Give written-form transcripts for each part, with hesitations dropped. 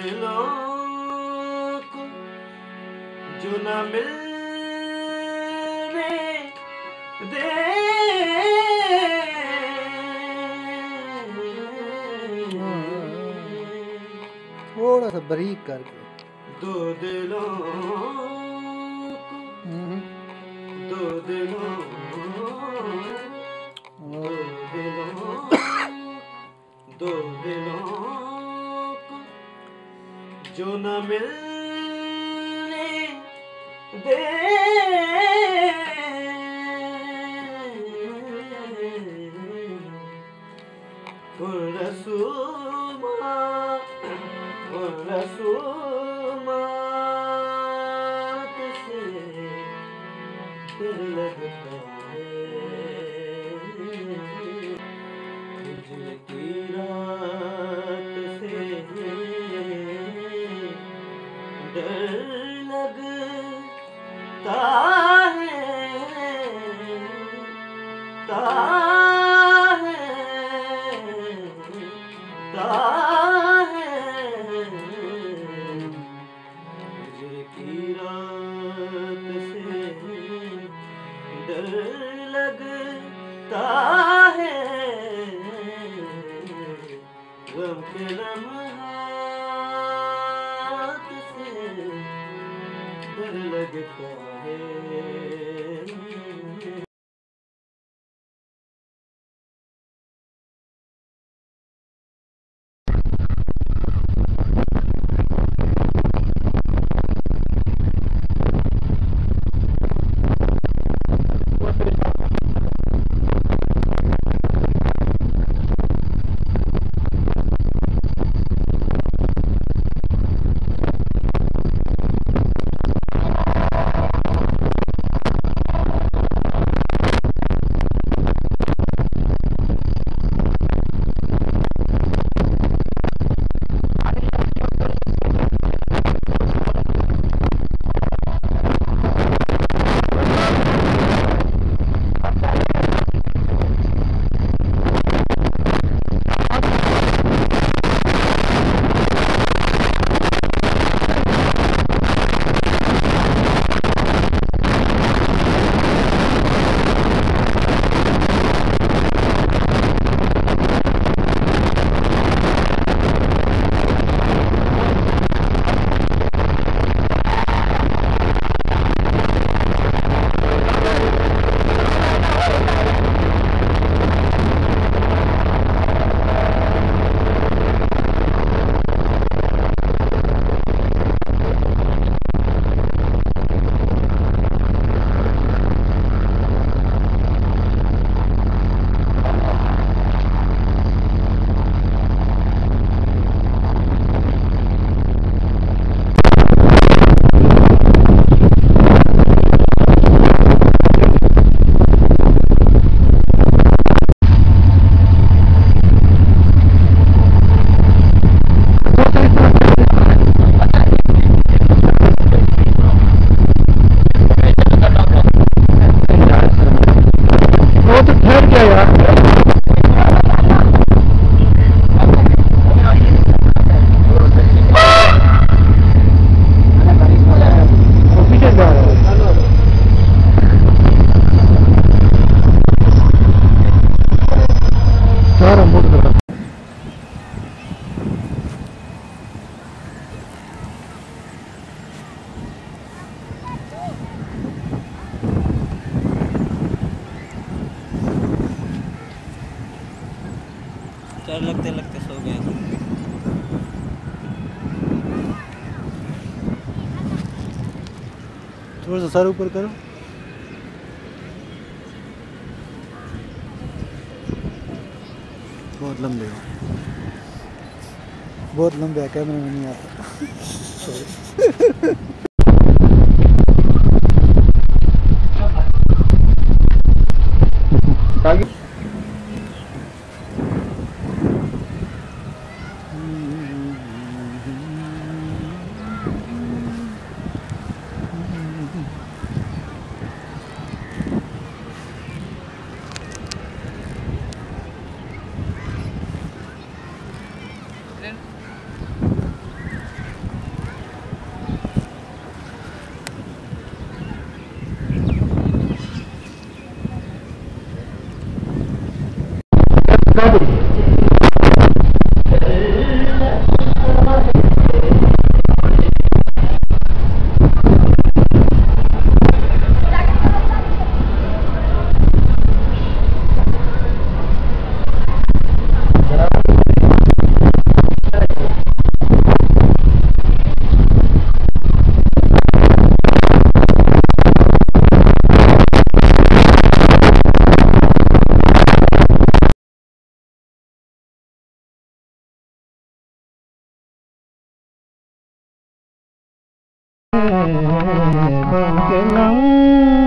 दिलों को जो न मिलने दे, थोड़ा सा बारीक करके। दो दिलों को, दो दिलों, दो दिलों को जो न मिलने दे, रसूमात से दिल लगता है, हिजर की रात से डर लगता है, हिजर की रात से डर लगता है, गम के लम्हात से डर लगता है। डर लगते लगते सो गए। थोड़ा सा सर ऊपर करो। बहुत लंबे हो, बहुत लंबे है, कैमरे में नहीं आता।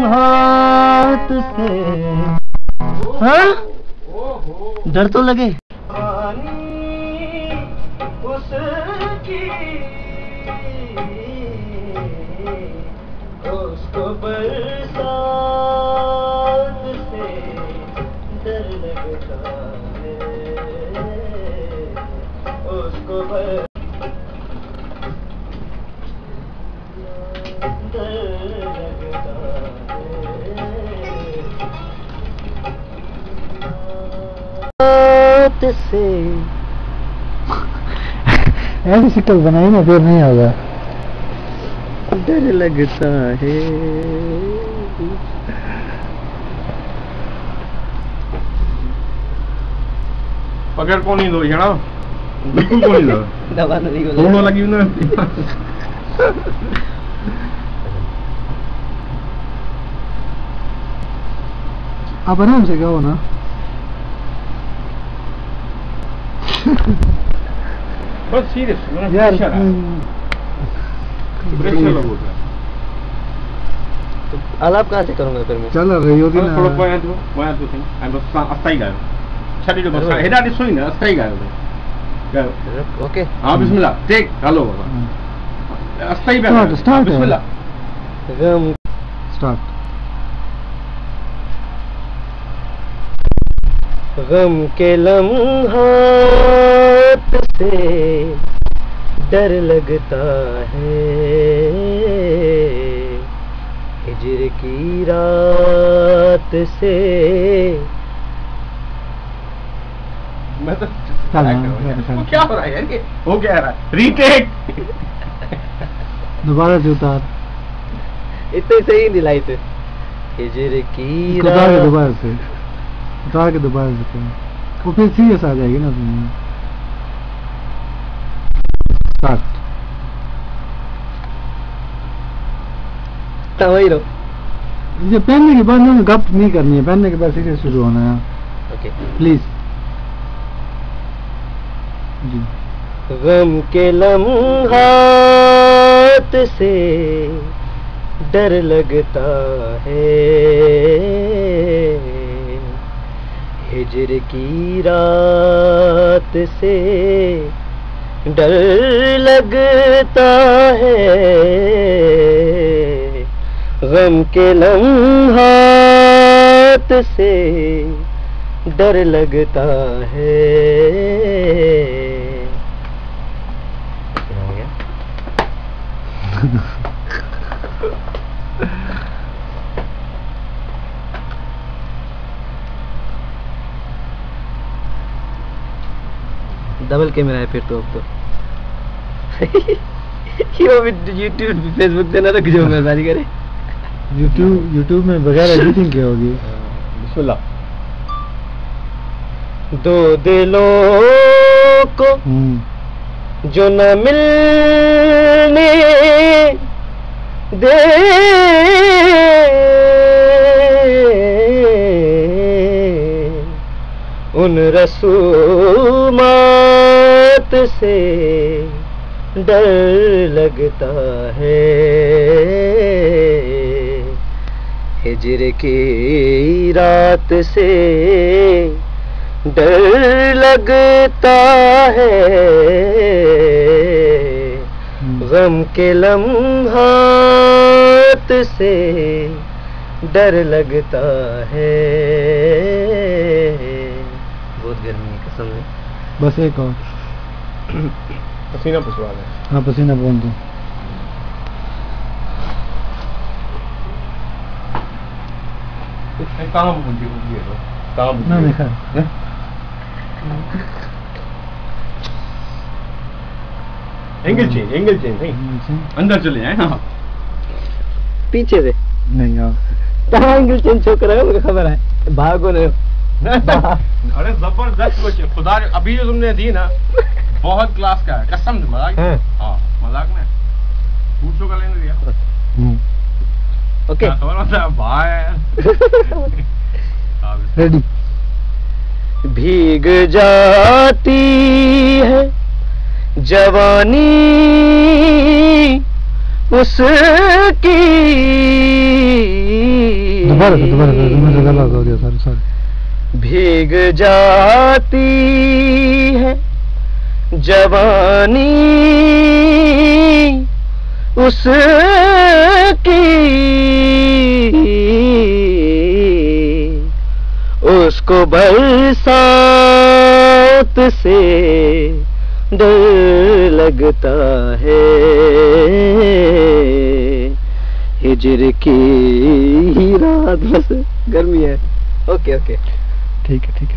हाथ से हाँ डर तो लगे उसकी उसको बरसात से डर लगता है उसको से ऐसी शक्ल बनाई ना फिर नहीं होगा। डर लगता है पकड़ को नहीं दो जरा बिल्कुल को नहीं दो दबा नहीं को दोनों लगी ना आप आराम से कहो ना। बस सीरियस यार प्रेशर लगोगा तो आलाप कहाँ से करूँगा फिर मैं चल रही होगी ना। थोड़ा पॉइंट तो थिंग आई बस अस्थाई गायो छड़ी तो बस हेडा दिसोई ना अस्थाई गायो ओके हां बिस्मिल्लाह टेक हेलो बाबा अस्थाई पे स्टार्ट बिस्मिल्लाह गम स्टार्ट। गम के लम्हात से डर लगता है हिजर की रात से मैं तो चल क्या हो रहा है यार ये हो क्या रहा है रीटेक दोबारा से उतार। इतने सही दिलाई थे हिजर की उतार के रात दोबारा से उतार के दोबारा से करो। वो फिर सीरियस आ जाएगी ना तुम्हें। स्टार्ट। वही लो ये पहनने के बाद ना गप नहीं करनी है, पहनने के बाद सीरियस शुरू होना है। ओके प्लीज जी। गम के लम्हात से डर लगता है हिजर की रात से डर लगता है गम के लम्हात से डर लगता है हो गया डबल कैमरा है फिर तो अब तो ये भी यूट्यूब फेसबुक देना तो जो मेहरबानी करे यूट्यूब में बगैर एडिटिंग के होगी। बिस्मिल्लाह दो दिलों को जो न मिलने दे उन रसूमात से डर लगता है हिजर की रात से डर लगता है गम के लम्हात से डर लगता है बहुत गर्मी है कसम है बस एक और पसीना पुसवा दे हाँ पसीना बोल दो। काम मुझे हो गया तो काम ना देखा एंगल चेंज नहीं, अंदर चले जाए। हाँ पीछे से नहीं यार, कहाँ एंगल चेंज होकर है मुझे खबर है, भागो नहीं अरे जबरदस्त क्वेश्चन खुदा, अभी जो तुमने दी ना बहुत क्लास का है, कसम से, मजाक नहीं। हाँ मजाक में पूछो का लेने दिया। ओके खबर होता है भाई। रेडी। भीग जाती है जवानी उसकी, दोबारा से गलत हो गया, सॉरी। भीग जाती है जवानी उसकी, उसको बरसात से डर लगता है, हिजर की रात, बस गर्मी है। ओके ठीक है।